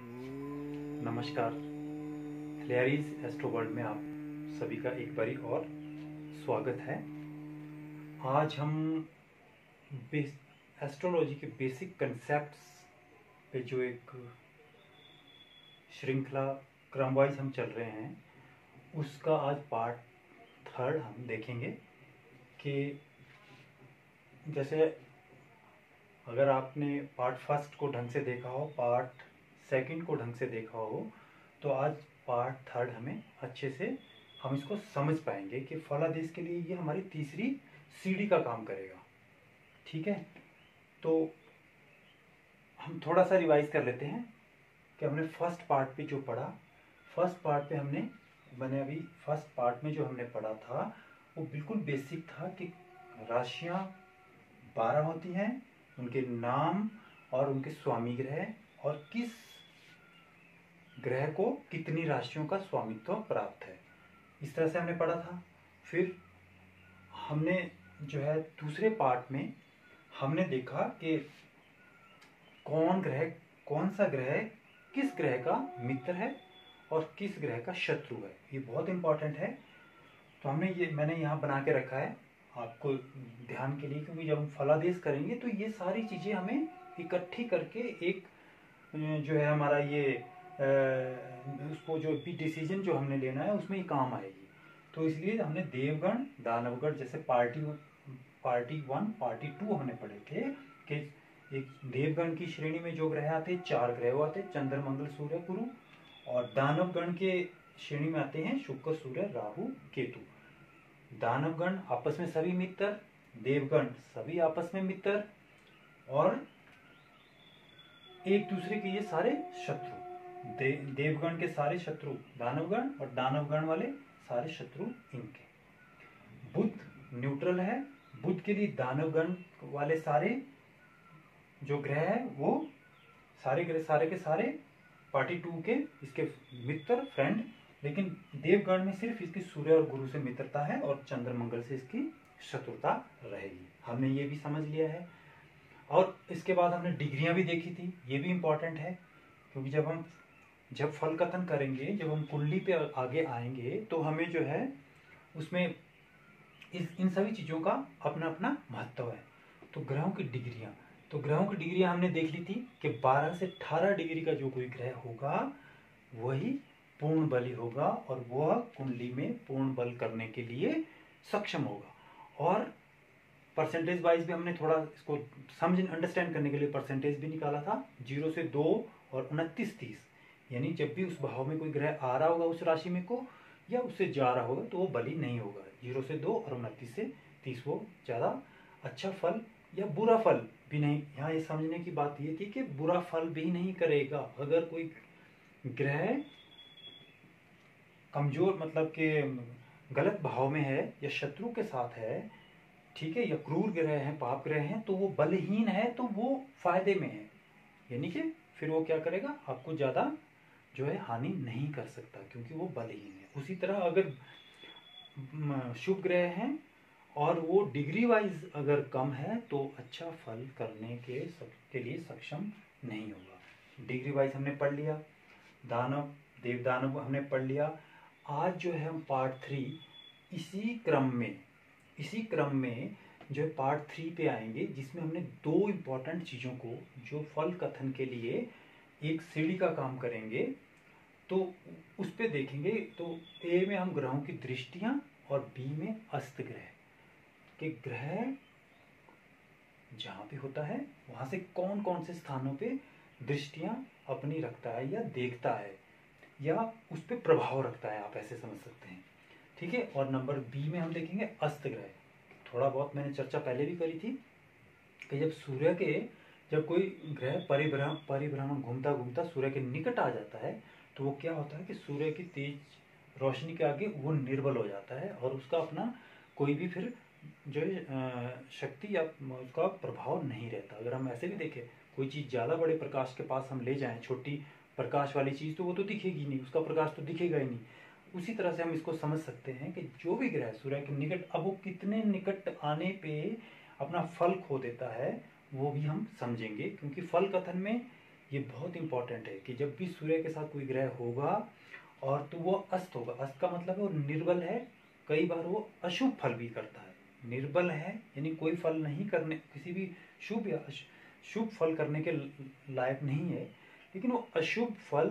नमस्कार। फ्लेयरीज astro world में आप सभी का एक बारी और स्वागत है। आज हम एस्ट्रोलॉजी के बेसिक कंसेप्ट्स पे जो एक श्रृंखला क्रम वाइज हम चल रहे हैं, उसका आज पार्ट थर्ड हम देखेंगे कि जैसे अगर आपने पार्ट फर्स्ट को ढंग से देखा हो, पार्ट सेकंड को ढंग से देखा हो, तो आज पार्ट थर्ड हमें अच्छे से हम इसको समझ पाएंगे कि फलादेश के लिए ये हमारी तीसरी सीढ़ी का काम करेगा। ठीक है, तो हम थोड़ा सा रिवाइज कर लेते हैं कि हमने फर्स्ट पार्ट पे जो पढ़ा, फर्स्ट पार्ट पे मैंने अभी फर्स्ट पार्ट में जो हमने पढ़ा था वो बिल्कुल बेसिक था कि राशियां 12 होती हैं, उनके नाम और उनके स्वामी ग्रह और किस ग्रह को कितनी राशियों का स्वामित्व प्राप्त है, इस तरह से हमने पढ़ा था। फिर हमने जो है दूसरे पार्ट में हमने देखा कि कौन सा ग्रह किस ग्रह का मित्र है और किस ग्रह का शत्रु है, ये बहुत इंपॉर्टेंट है। तो मैंने यहाँ बना के रखा है आपको ध्यान के लिए, क्योंकि जब हम फलादेश करेंगे तो ये सारी चीजें हमें इकट्ठी करके एक जो है हमारा ये उसको जो भी डिसीजन जो हमने लेना है उसमें ये काम आएगी। तो इसलिए हमने देवगण दानवगण जैसे पार्टी 1 पार्टी 2 हमने पढ़े थे कि एक देवगण की श्रेणी में जो ग्रह आते हैं 4 ग्रह आते हैं, चंद्र मंगल सूर्य गुरु, और दानवगण के श्रेणी में आते हैं शुक्र सूर्य राहु केतु। दानवगण आपस में सभी मित्र, देवगण सभी आपस में मित्र, और एक दूसरे के ये सारे शत्रु। देवगण के सारे शत्रु दानवगण और दानवगण वाले सारे शत्रु इनके। बुध न्यूट्रल है, बुध के लिए दानवगण वाले सारे जो ग्रह है वो सारे ग्रह सारे के सारे पार्टी 2 के इसके मित्र फ्रेंड, लेकिन देवगण में सिर्फ इसकी सूर्य और गुरु से मित्रता है और चंद्र मंगल से इसकी शत्रुता रहेगी। हमने ये भी समझ लिया है। और इसके बाद हमने डिग्रियां भी देखी थी, ये भी इंपॉर्टेंट है, क्योंकि जब फल कथन करेंगे, जब हम कुंडली पे आगे आएंगे तो हमें जो है उसमें इन सभी चीजों का अपना अपना महत्व है। तो ग्रहों की डिग्रियां हमने देख ली थी कि 12 से 18 डिग्री का जो कोई ग्रह होगा वही पूर्ण बली होगा और वह कुंडली में पूर्ण बल करने के लिए सक्षम होगा। और परसेंटेज वाइज भी हमने थोड़ा इसको समझ अंडरस्टैंड करने के लिए परसेंटेज भी निकाला था, 0 से 2 और 29 30, यानी जब भी उस भाव में कोई ग्रह आ रहा होगा उस राशि में को या उससे जा रहा होगा तो वो बली नहीं होगा। 0 से 2 और 29 से 30 वो ज्यादा अच्छा फल या बुरा फल भी नहीं। यहाँ ये समझने की बात ये थी कि बुरा फल भी नहीं करेगा। अगर कोई ग्रह कमजोर मतलब कि गलत भाव में है या शत्रु के साथ है, ठीक है, या क्रूर ग्रह है, पाप ग्रह है, तो वो बलहीन है तो वो फायदे में है, यानी कि फिर वो क्या करेगा, आपको ज्यादा जो है हानि नहीं कर सकता क्योंकि वो बलहीन है। उसी तरह अगर शुभ ग्रह है और वो डिग्री वाइज अगर कम है तो अच्छा फल करने के लिए सक्षम नहीं होगा। डिग्री वाइज हमने पढ़ लिया, दानव देव दानव हमने पढ़ लिया। आज जो है हम पार्ट 3 इसी क्रम में जो है पार्ट 3 पे आएंगे, जिसमें हमने 2 इंपॉर्टेंट चीजों को जो फल कथन के लिए एक सीढ़ी का काम करेंगे तो उस पे देखेंगे। तो ए में हम ग्रहों की दृष्टियां और बी में अस्त ग्रह के ग्रह जहां पे होता है वहां से कौन कौन से स्थानों पे दृष्टियां अपनी रखता है या देखता है या उस पर प्रभाव रखता है, आप ऐसे समझ सकते हैं। ठीक है, और नंबर बी में हम देखेंगे अस्त ग्रह। थोड़ा बहुत मैंने चर्चा पहले भी करी थी कि जब कोई ग्रह परिभ्रमण घूमता घूमता सूर्य के निकट आ जाता है तो वो क्या होता है कि सूर्य की तेज रोशनी के आगे वो निर्बल हो जाता है और उसका अपना कोई भी फिर जो है शक्ति या उसका प्रभाव नहीं रहता। अगर हम ऐसे भी देखें, कोई चीज ज्यादा बड़े प्रकाश के पास हम ले जाएं, छोटी प्रकाश वाली चीज, तो वो तो दिखेगी नहीं, उसका प्रकाश तो दिखेगा ही नहीं। उसी तरह से हम इसको समझ सकते हैं कि जो भी ग्रह सूर्य के निकट, अब वो कितने निकट आने पे अपना फल खो देता है वो भी हम समझेंगे, क्योंकि फल कथन में ये बहुत इंपॉर्टेंट है कि जब भी सूर्य के साथ कोई ग्रह होगा और तो वो अस्त होगा। अस्त का मतलब है वो निर्बल है, कई बार वो अशुभ फल भी करता है। निर्बल है यानी कोई फल नहीं करने, किसी भी शुभ या शुभ फल करने के लायक नहीं है, लेकिन वो अशुभ फल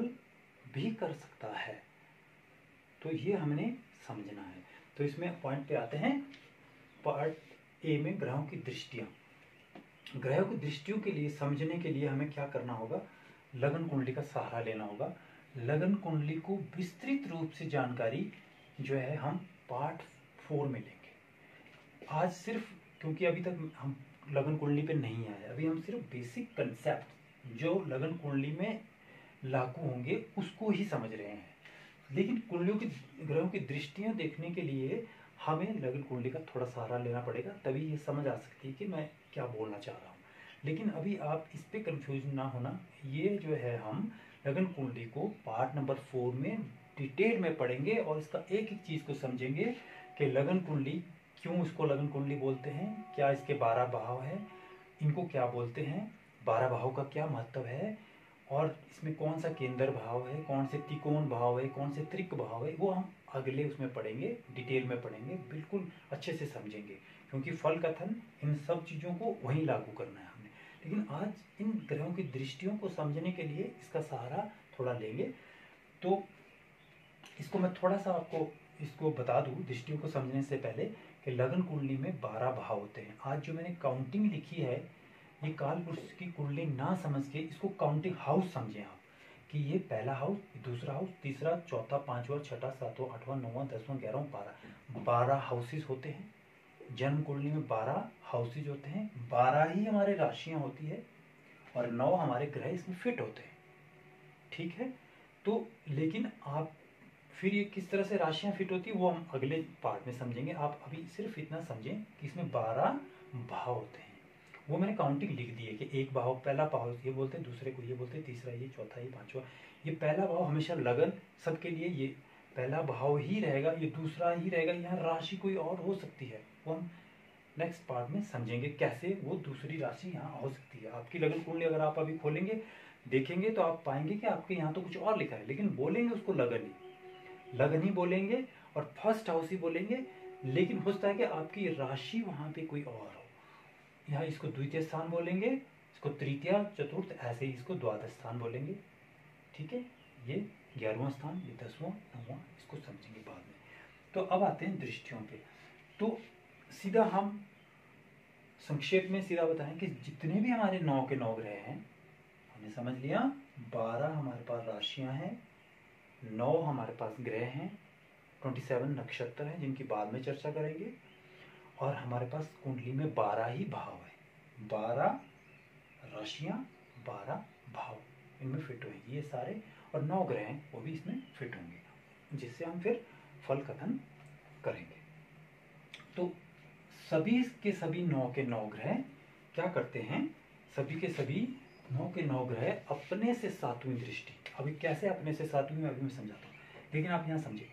भी कर सकता है। तो ये हमने समझना है। तो इसमें पॉइंट पे आते हैं, पार्ट ए में ग्रहों की दृष्टियां। ग्रहों की दृष्टियों के लिए समझने के लिए हमें क्या करना होगा, लगन कुंडली का सहारा लेना होगा। लगन कुंडली को विस्तृत रूप से जानकारी जो है हम पार्ट 4 में लेंगे। आज सिर्फ क्योंकि अभी तक हम लगन कुंडली पे नहीं आए, अभी हम सिर्फ बेसिक कंसेप्ट जो लगन कुंडली में लागू होंगे उसको ही समझ रहे हैं। लेकिन कुंडलियों की, ग्रहों की दृष्टियां देखने के लिए हमें लगन कुंडली का थोड़ा सहारा लेना पड़ेगा, तभी ये समझ आ सकती है कि मैं क्या बोलना चाह रहा हूँ। लेकिन अभी आप इस पे कंफ्यूज ना होना। ये जो है हम लगन कुंडली को पार्ट नंबर 4 में डिटेल में पढ़ेंगे और इसका एक एक चीज को समझेंगे कि लगन कुंडली क्यों इसको लगन कुंडली बोलते हैं, क्या इसके 12 भाव है, इनको क्या बोलते हैं, 12 भाव का क्या महत्व है, और इसमें कौन सा केंद्र भाव है, कौन से त्रिकोण भाव है, कौन से त्रिक भाव है, वो हम अगले उसमें पढ़ेंगे, डिटेल में पढ़ेंगे, बिल्कुल अच्छे से समझेंगे। क्योंकि फल कथन इन सब चीज़ों को वहीं लागू करना है हमने। लेकिन आज इन ग्रहों की दृष्टियों को समझने के लिए इसका सहारा थोड़ा लेंगे। तो इसको मैं थोड़ा सा आपको इसको बता दूं दृष्टियों को समझने से पहले कि लगन कुंडली में 12 भाव होते हैं। आज जो मैंने काउंटिंग लिखी है, ये काल पुरुष की कुंडली ना समझ के इसको काउंटिंग हाउस समझें आप, कि ये पहला हाउस, दूसरा हाउस, तीसरा, चौथा, पांचवा, छठा, सातवां, आठवां, नौवां, 10वां, 11वां, 12 हाउसेस होते हैं। जन्म कुंडली में 12 हाउसेज होते हैं, 12 ही हमारे राशियां होती है और 9 हमारे ग्रह इसमें फिट होते हैं। ठीक है। तो लेकिन आप फिर ये किस तरह से राशियां फिट होती है वो हम अगले पार्ट में समझेंगे। आप अभी सिर्फ इतना समझें कि इसमें 12 भाव होते हैं। वो मैंने काउंटिंग लिख दी है कि एक भाव, पहला भाव ये बोलते हैं, दूसरे को ये बोलते हैं, तीसरा ये, चौथा ये, पांचवा ये। पहला भाव हमेशा लगन सबके लिए ये पहला भाव ही रहेगा, ये दूसरा ही रहेगा। यहाँ राशि कोई और हो सकती है, वो हम नेक्स्ट पार्ट में समझेंगे कैसे वो दूसरी राशि यहाँ हो सकती है। आपकी लगन कुंडली अगर आप अभी खोलेंगे देखेंगे तो आप पाएंगे कि आपके यहाँ तो कुछ और लिखा है, लेकिन बोलेंगे उसको लगन ही बोलेंगे और फर्स्ट हाउस ही बोलेंगे। लेकिन हो सकता है कि आपकी राशि वहां पे कोई और हो। यहाँ इसको द्वितीय स्थान बोलेंगे, इसको तृतीय, चतुर्थ, ऐसे ही इसको द्वादश स्थान बोलेंगे। ठीक है। ये 11वां स्थान, ये 10वां, 9वां, इसको समझेंगे बाद में। तो अब आते हैं दृष्टियों पे। तो सीधा हम संक्षेप में सीधा बताएं कि जितने भी हमारे 9 के 9 ग्रह हैं, हमने समझ लिया 12 हमारे पास राशियां हैं, 9 हमारे पास ग्रह हैं, 27 नक्षत्र हैं जिनकी बाद में चर्चा करेंगे, और हमारे पास कुंडली में 12 ही भाव है। 12 राशियां, 12 भाव इनमें फिट होंगे ये सारे, और 9 ग्रह हैं वो भी इसमें फिट होंगे, जिससे हम फिर फल कथन करेंगे। तो सभी के सभी 9 के 9 ग्रह क्या करते हैं, सभी के सभी 9 के 9 ग्रह अपने से 7वीं दृष्टि, अभी कैसे अपने से 7वीं अभी मैं समझाता हूँ, लेकिन आप यहाँ समझे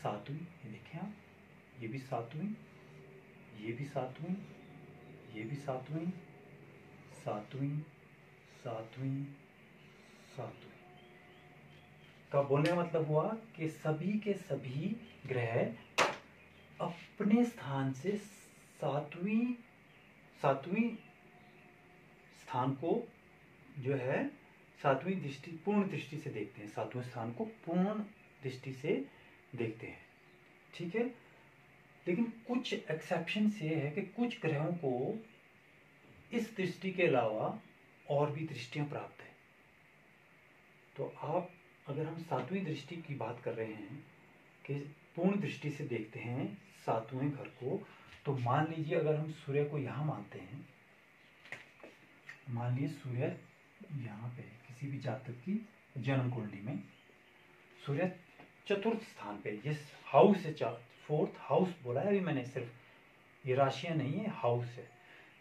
7वीं, ये देखें आप, ये भी 7वीं, ये भी 7वीं, ये भी 7वीं, 7वीं, 7वीं, 7वीं का बोलने का मतलब हुआ कि सभी के सभी ग्रह अपने स्थान से 7वीं स्थान को जो है 7वीं दृष्टि, पूर्ण दृष्टि से देखते हैं। 7वें स्थान को पूर्ण दृष्टि से देखते हैं। ठीक है। लेकिन कुछ एक्सेप्शन ये है कि कुछ ग्रहों को इस दृष्टि के अलावा और भी दृष्टियां प्राप्त है। तो आप अगर हम 7वीं दृष्टि की बात कर रहे हैं कि पूर्ण दृष्टि से देखते हैं 7वें घर को, तो मान लीजिए अगर हम सूर्य को यहाँ मानते हैं, मान लीजिए सूर्य यहाँ पे किसी भी जातक की जन्म कुंडली में सूर्य चतुर्थ स्थान पे, ये हाउस है, 4th हाउस बोला है अभी मैंने, सिर्फ ये राशियां नहीं है, हाउस है।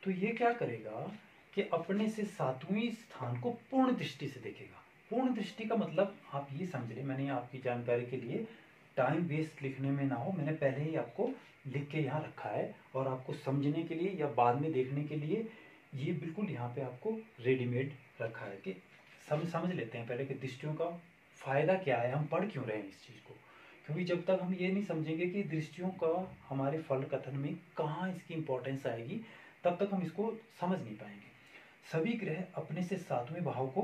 तो ये क्या करेगा कि अपने से 7वीं स्थान को पूर्ण दृष्टि से देखेगा। पूर्ण दृष्टि का मतलब आप ये समझ रहे, मैंने आपकी जानकारी के लिए टाइम वेस्ट लिखने में ना हो, मैंने पहले ही आपको लिख के यहाँ रखा है, और आपको समझने के लिए या बाद में देखने के लिए ये बिल्कुल यहाँ पे आपको रेडीमेड रखा है कि समझ लेते हैं पहले कि दृष्टियों का फायदा क्या है, हम पढ़ क्यों रहे हैं इस चीज़ को। क्योंकि जब तक हम ये नहीं समझेंगे कि दृष्टियों का हमारे फल कथन में कहाँ इसकी इंपॉर्टेंस आएगी, तब तक हम इसको समझ नहीं पाएंगे। सभी ग्रह अपने से 7वें भाव को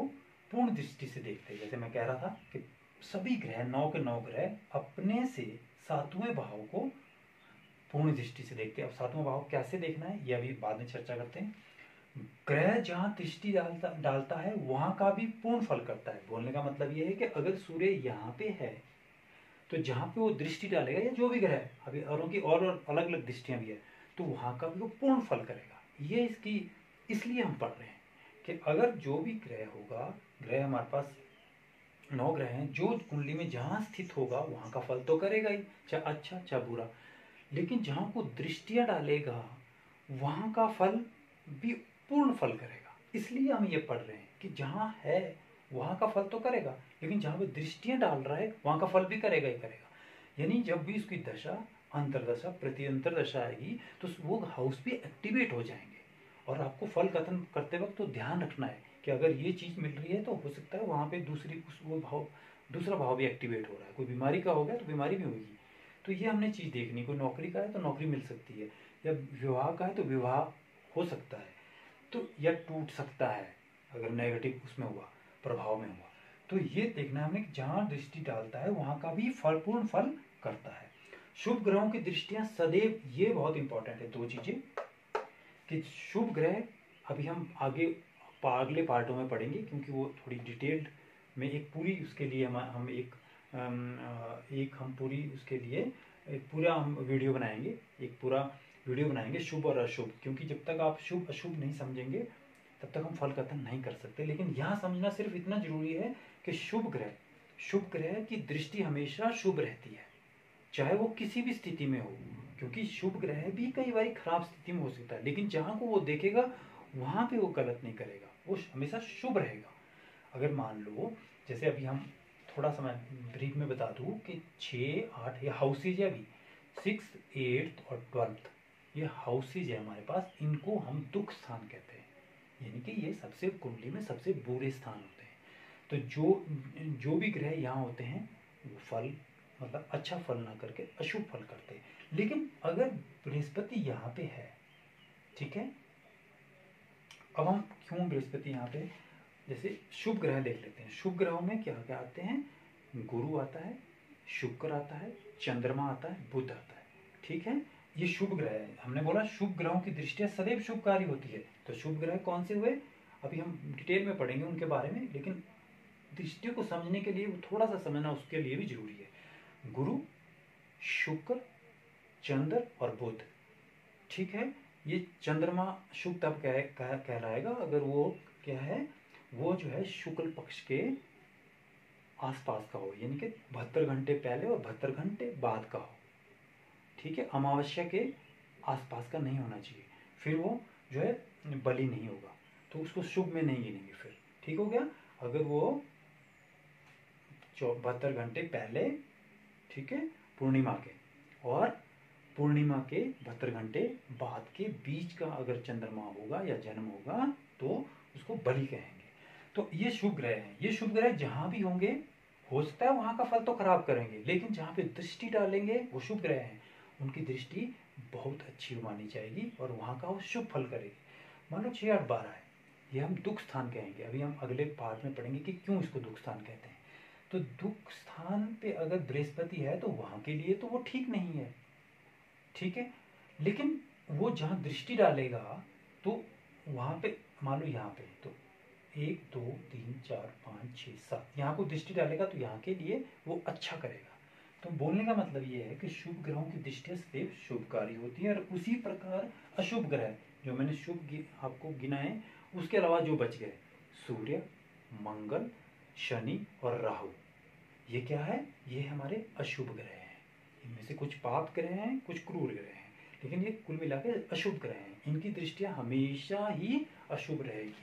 पूर्ण दृष्टि से देखते हैं। जैसे मैं कह रहा था कि सभी ग्रह 9 के 9 ग्रह अपने से 7वें भाव को पूर्ण दृष्टि से देखते हैं। अब 7वां भाव कैसे देखना है ये अभी बाद में चर्चा करते हैं। ग्रह जहाँ दृष्टि डालता है वहां का भी पूर्ण फल करता है। बोलने का मतलब ये है कि अगर सूर्य यहाँ पे है तो जहाँ पे वो दृष्टि डालेगा या जो भी ग्रह है, अभी औरों की और अलग अलग दृष्टियां भी है, तो वहां का भी वो पूर्ण फल करेगा। ये इसकी इसलिए हम पढ़ रहे हैं कि अगर जो भी ग्रह होगा, ग्रह हमारे पास 9 ग्रह हैं, जो कुंडली में जहाँ स्थित होगा वहां का फल तो करेगा ही, चाहे अच्छा चाहे बुरा। लेकिन जहाँ को दृष्टियां डालेगा वहां का फल भी पूर्ण फल करेगा। इसलिए हम ये पढ़ रहे हैं कि जहाँ है वहां का फल तो करेगा, लेकिन जहाँ पे दृष्टियां डाल रहा है वहां का फल भी करेगा ही करेगा। यानी जब भी उसकी दशा, अंतरदशा, प्रति अंतरदशा आएगी तो वो हाउस भी एक्टिवेट हो जाएंगे। और आपको फल कथन करते वक्त तो ध्यान रखना है कि अगर ये चीज मिल रही है तो हो सकता है वहां पे दूसरा भाव भी एक्टिवेट हो रहा है। कोई बीमारी का हो गया तो बीमारी भी होगी, तो ये हमने चीज देखनी। कोई नौकरी का है तो नौकरी मिल सकती है, या विवाह का है तो विवाह हो सकता है, तो या टूट सकता है अगर नेगेटिव उसमें हुआ, प्रभाव में हुआ। तो ये देखना हमने कि जहाँ दृष्टि डालता है वहां का भी फल पूर्ण फल करता है। शुभ ग्रहों की दृष्टियां सदैव, ये बहुत इंपॉर्टेंट है, 2 चीजें कि शुभ ग्रह अभी हम अगले पार्टों में पढ़ेंगे, क्योंकि वो थोड़ी डिटेल्ड में एक पूरी उसके लिए हम पूरी उसके लिए एक पूरा हम वीडियो बनाएंगे, एक पूरा वीडियो बनाएंगे शुभ और अशुभ। क्योंकि जब तक आप शुभ अशुभ नहीं समझेंगे तब तक हम फल कथन नहीं कर सकते। लेकिन यहाँ समझना सिर्फ इतना जरूरी है कि शुभ ग्रह की दृष्टि हमेशा शुभ रहती है, चाहे वो किसी भी स्थिति में हो। क्योंकि शुभ ग्रह भी कई बार खराब स्थिति में हो सकता है, लेकिन जहां को वो देखेगा वहां पे वो गलत नहीं करेगा, वो हमेशा शुभ रहेगा। अगर मान लो जैसे अभी हम थोड़ा समय ब्रीफ में बता दूं कि 6, 8 ये हाउसेज है, अभी 6, 8 और 12 ये हाउसेज है हमारे पास, इनको हम दुख स्थान कहते हैं। यानी कि ये सबसे कुंडली में सबसे बुरे स्थान होते हैं। तो जो भी ग्रह यहाँ होते हैं वो फल मतलब अच्छा फल ना करके अशुभ फल करते हैं। लेकिन अगर बृहस्पति यहाँ पे है, ठीक है, अब हम क्यों बृहस्पति यहाँ पे, जैसे शुभ ग्रह देख लेते हैं। शुभ ग्रहों में क्या क्या आते हैं, गुरु आता है, शुक्र आता है, चंद्रमा आता है, बुध आता है, ठीक है। ये शुभ ग्रह है। हमने बोला शुभ ग्रहों की दृष्टिया सदैव शुभकारी होती है। तो शुभ ग्रह कौन से हुए, अभी हम डिटेल में पढ़ेंगे उनके बारे में, लेकिन दृष्टि को समझने के लिए वो थोड़ा सा समझना उसके लिए भी जरूरी है। गुरु, शुक्र, चंद्र और बुध, ठीक है। ये चंद्रमा शुभ तब कहलाएगा अगर वो क्या है, वो जो है शुक्ल पक्ष के आसपास का हो, यानी कि 72 घंटे पहले और 72 घंटे बाद का हो, ठीक है। अमावस्या के आसपास का नहीं होना चाहिए, फिर वो जो है बलि नहीं होगा, तो उसको शुभ में नहीं गिनेंगे फिर, ठीक हो गया। अगर वो 72 घंटे पहले, ठीक है, पूर्णिमा के, और पूर्णिमा के 72 घंटे बाद के बीच का अगर चंद्रमा होगा या जन्म होगा तो उसको बलि कहेंगे। तो ये शुभ ग्रह हैं। ये शुभ ग्रह जहां भी होंगे हो सकता है वहां का फल तो खराब करेंगे, लेकिन जहां पे दृष्टि डालेंगे वो शुभ ग्रह हैं, उनकी दृष्टि बहुत अच्छी मानी जाएगी और वहां का वो शुभ फल करेगी। मान लो 6, 8, 12 है, ये हम दुख स्थान कहेंगे। अभी हम अगले पार्ट में पढ़ेंगे कि क्यों इसको दुख स्थान कहते हैं। तो दुख स्थान पे अगर बृहस्पति है तो वहां के लिए तो वो ठीक नहीं है, ठीक है। लेकिन वो जहां दृष्टि डालेगा तो वहां पे मान लो यहाँ पे तो 1, 2, 3, 4, 5, 6, 7 यहाँ को दृष्टि डालेगा तो यहाँ के लिए वो अच्छा करेगा। तो बोलने का मतलब ये है कि शुभ ग्रहों की दृष्टि सदैव शुभकारी होती है, और उसी प्रकार अशुभ ग्रह जो मैंने आपको गिनाए उसके अलावा जो बच गए, सूर्य, मंगल, शनि और राहु, ये क्या है, ये हमारे अशुभ ग्रह हैं। इनमें से कुछ पाप ग्रह हैं, कुछ क्रूर ग्रह हैं, लेकिन ये कुल मिला के अशुभ ग्रह हैं। इनकी दृष्टियां हमेशा ही अशुभ रहेगी,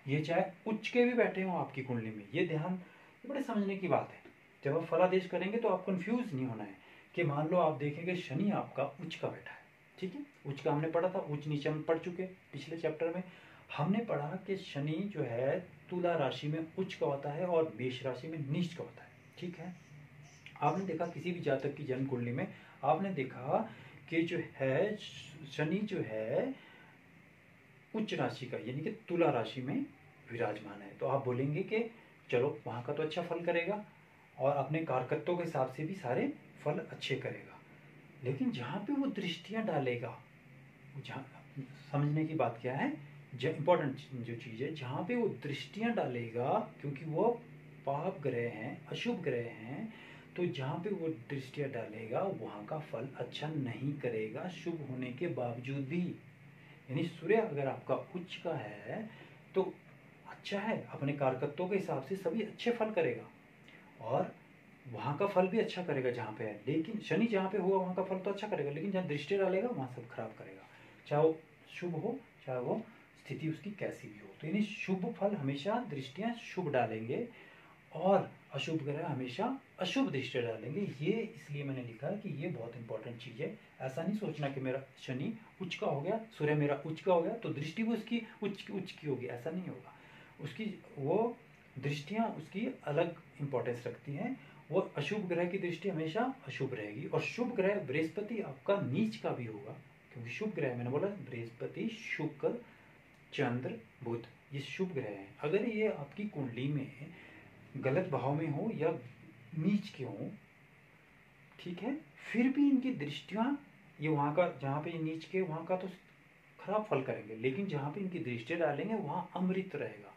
ये चाहे उच्च के भी बैठे हो आपकी कुंडली में। ये ध्यान, ये बड़े समझने की बात है। जब आप फलादेश करेंगे तो आप कंफ्यूज नहीं होना है कि मान लो आप देखेंगे शनि आपका उच्च का बैठा है, ठीक है। उच्च का हमने पढ़ा था, उच्च नीचे हम पढ़ चुके पिछले चैप्टर में। हमने पढ़ा कि शनि जो है तुला राशि में उच्च का होता है और मेष राशि में नीच का होता है। ठीक है, आपने देखा किसी भी जातक की जन्म कुंडली में आपने देखा कि जो है शनि जो है उच्च राशि का यानी कि तुला राशि में विराजमान है, तो आप बोलेंगे कि चलो वहां का तो अच्छा फल करेगा और अपने कारकत्वों के हिसाब से भी सारे फल अच्छे करेगा। लेकिन जहाँ पे वो दृष्टियां डालेगा, जहाँ समझने की बात क्या है, जो इम्पोर्टेंट जो चीज़ है, जहाँ पे वो दृष्टियां डालेगा, क्योंकि वो पाप ग्रह हैं, अशुभ ग्रह हैं, तो जहाँ पे वो दृष्टियां डालेगा वहाँ का फल अच्छा नहीं करेगा शुभ होने के बावजूद भी। यानी सूर्य अगर आपका उच्च का है तो अच्छा है, अपने कारकत्वों के हिसाब से सभी अच्छे फल करेगा और वहाँ का फल भी अच्छा करेगा जहाँ पे है। लेकिन शनि जहाँ पे होगा वहाँ का फल तो अच्छा करेगा, लेकिन जहाँ दृष्टि डालेगा वहाँ सब खराब करेगा, चाहे वो शुभ हो चाहे वो स्थिति उसकी कैसी भी हो। तो यानी शुभ फल हमेशा दृष्टियाँ शुभ डालेंगे और अशुभ ग्रह हमेशा अशुभ दृष्टि डालेंगे। ये इसलिए मैंने लिखा है कि ये बहुत इंपॉर्टेंट चीज़ है। ऐसा नहीं सोचना कि मेरा शनि उच्च का हो गया, सूर्य मेरा उच्च का हो गया तो दृष्टि भी उसकी उच्च की होगी, ऐसा नहीं होगा। उसकी वो दृष्टियाँ उसकी अलग इंपॉर्टेंस रखती हैं। वो अशुभ ग्रह की दृष्टि हमेशा अशुभ रहेगी और शुभ ग्रह बृहस्पति आपका नीच का भी होगा, क्योंकि शुभ ग्रह मैंने बोला बृहस्पति शुक्र चंद्र बुध ये शुभ ग्रह हैं। अगर ये आपकी कुंडली में गलत भाव में हो या नीच के हो, ठीक है, फिर भी इनकी दृष्टियां ये वहां का जहाँ पे ये नीच के वहां का तो खराब फल करेंगे, लेकिन जहाँ पे इनकी दृष्टियां डालेंगे वहां अमृत रहेगा।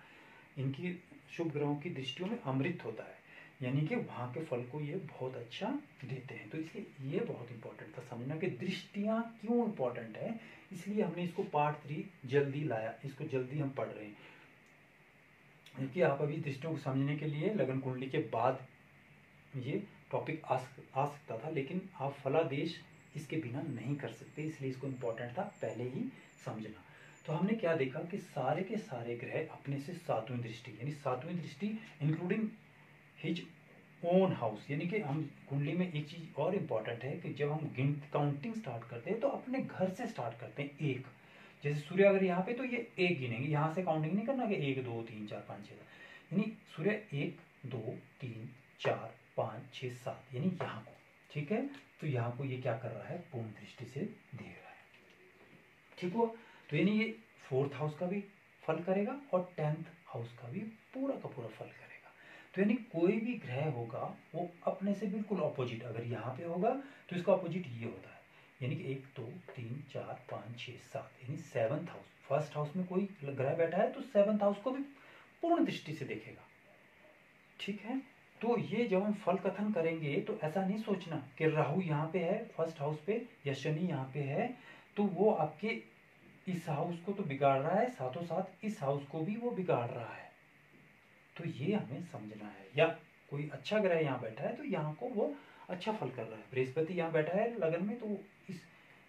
इनकी शुभ ग्रहों की दृष्टियों में अमृत होता है, यानी कि वहां के फल को ये बहुत अच्छा देते हैं। तो इसलिए ये बहुत इंपॉर्टेंट था समझना कि दृष्टियां क्यों इंपॉर्टेंट है, इसलिए हमने इसको पार्ट 3 जल्दी लाया, इसको जल्दी हम पढ़ रहे हैं, क्योंकि आप अभी दृष्टियों को समझने के लिए लगन कुंडली के बाद ये टॉपिक आ सकता था, लेकिन आप फलादेश इसके बिना नहीं कर सकते, इसलिए इसको इम्पोर्टेंट था पहले ही समझना। तो हमने क्या देखा कि सारे के सारे ग्रह अपने से सातवीं दृष्टि यानी सातवीं दृष्टि इंक्लूडिंग हिज ओन हाउस, यानी कि हम कुंडली में एक चीज और इम्पोर्टेंट है कि जब हम काउंटिंग स्टार्ट करते हैं तो अपने घर से स्टार्ट करते हैं। एक जैसे सूर्य अगर यहाँ पे तो ये एक गिनेंगे, यहाँ से काउंटिंग नहीं करना कि 1 2 3 4 5 6 यानी सूर्य 1 2 3 4 5 6 7 यानी यहाँ को, ठीक है, तो यहाँ को ये क्या कर रहा है पूर्ण दृष्टि से देख रहा है, ठीक हुआ। तो यानी ये 4th हाउस का भी फल करेगा और 10th हाउस का भी पूरा का पूरा फल करेगा। तो यानी कोई भी ग्रह होगा वो अपने से बिल्कुल ऑपोजिट, अगर यहाँ पे होगा तो इसका ऑपोजिट ये होता है, यानी कि 1 2 3 4 5 6 7 यानी 7th हाउस। फर्स्ट हाउस में कोई ग्रह बैठा है तो 7th हाउस को भी पूर्ण दृष्टि से देखेगा, ठीक है। तो ये जब हम फल कथन करेंगे तो ऐसा नहीं सोचना कि राहु यहाँ पे है फर्स्ट हाउस पे या शनि यहाँ पे है तो वो आपके इस हाउस को तो बिगाड़ रहा है, साथों साथ इस हाउस को भी वो बिगाड़ रहा है, तो ये हमें समझना है। या कोई अच्छा ग्रह यहाँ बैठा है तो यहाँ को वो अच्छा फल कर रहा है, बृहस्पति यहाँ बैठा है लगन में तो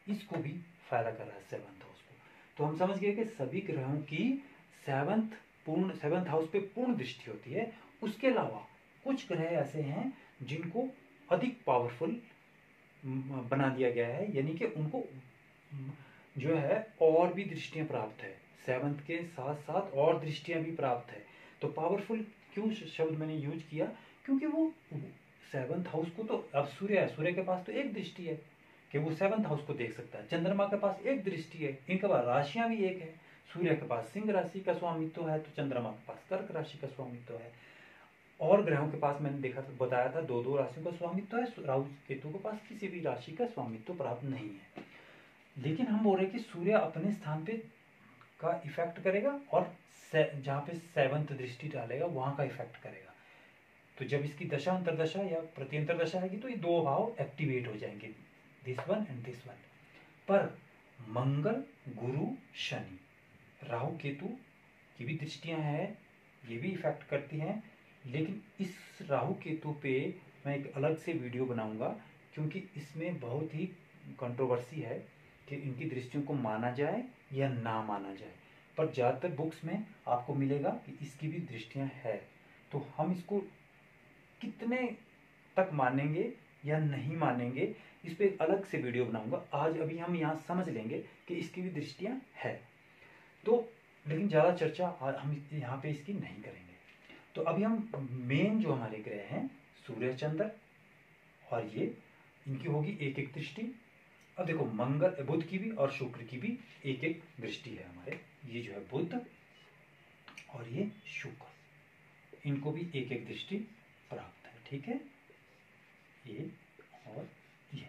इसको भी फायदा कर रहा है 7th हाउस को। तो हम समझ गए कि सभी ग्रहों की 7th हाउस पे पूर्ण दृष्टि होती है। उसके अलावा कुछ ग्रह ऐसे हैं जिनको अधिक पावरफुल बना दिया गया है, यानी कि उनको जो है और भी दृष्टियां प्राप्त है, 7th के साथ साथ और दृष्टियां भी प्राप्त है। तो पावरफुल क्यों शब्द मैंने यूज किया, क्योंकि वो 7th हाउस को तो अब सूर्य है, सूर्य के पास तो एक दृष्टि है कि वो 7th हाउस को देख सकता है, चंद्रमा के पास एक दृष्टि है, इनके पास राशियां भी एक है, सूर्य के पास सिंह राशि का स्वामित्व है तो चंद्रमा के पास कर्क राशि का स्वामित्व है, और ग्रहों के पास मैंने देखा बताया था 2 राशियों का स्वामित्व है, राहु केतु के पास किसी भी राशि का स्वामित्व प्राप्त नहीं है। लेकिन हम बोल रहे कि सूर्य अपने स्थान पे का इफेक्ट करेगा और जहाँ पे 7th दृष्टि डालेगा वहां का इफेक्ट करेगा। तो जब इसकी दशा अंतरदशा या प्रत्यंतर दशा आएगी तो ये 2 भाव एक्टिवेट हो जाएंगे, this one and this one. पर मंगल गुरु शनि राहु केतु की भी दृष्टियां हैं, ये भी इफेक्ट करती हैं, लेकिन इस राहु केतु पे मैं एक अलग से वीडियो बनाऊंगा, क्योंकि इसमें बहुत ही कंट्रोवर्सी है कि इनकी दृष्टियों को माना जाए या ना माना जाए। पर ज़्यादातर बुक्स में आपको मिलेगा कि इसकी भी दृष्टियां है, तो हम इसको कितने तक मानेंगे या नहीं मानेंगे इस पर एक अलग से वीडियो बनाऊंगा। आज अभी हम यहाँ समझ लेंगे कि इसकी भी दृष्टियां है। तो लेकिन ज़्यादा चर्चा हम यहाँ पे इसकी नहीं करेंगे। तो अभी हम मेन जो हमारे ग्रह हैं सूर्य, चंद्र और ये, इनकी होगी एक एक दृष्टि। अब देखो मंगल, बुध की भी और शुक्र की भी एक एक दृष्टि है हमारे। ये जो है बुध और ये शुक्र, इनको भी एक एक दृष्टि प्राप्त है। ठीक है, ये और ये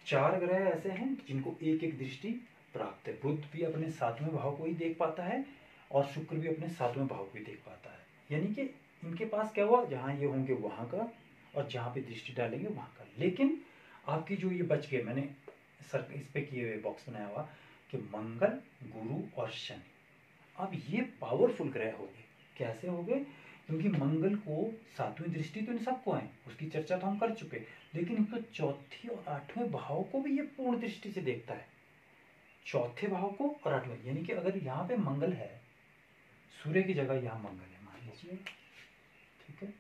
4 ग्रह ऐसे हैं जिनको एक एक दृष्टि प्राप्त है। बुध भी अपने 7वें भाव को ही देख पाता है और शुक्र भी अपने 7वें भाव को ही देख पाता है। यानी कि इनके पास क्या हुआ, जहां ये होंगे वहां का, और जहां पे दृष्टि डालेंगे वहां का। लेकिन आपकी जो ये बच गए, मैंने सर इस पे किए हुए बॉक्स बनाया हुआ कि मंगल, गुरु और शनि, अब ये पावरफुल ग्रह हो गए। कैसे हो गए, क्योंकि मंगल को 7वीं दृष्टि तो इन सबको है, उसकी चर्चा तो हम कर चुके, लेकिन इनको 4थे और 8वें भाव को भी ये पूर्ण दृष्टि से देखता है। 4थे भाव को और 8वें, यानी कि अगर यहाँ पे मंगल है, सूर्य की जगह यहाँ मंगल है मान लीजिए, ठीक है,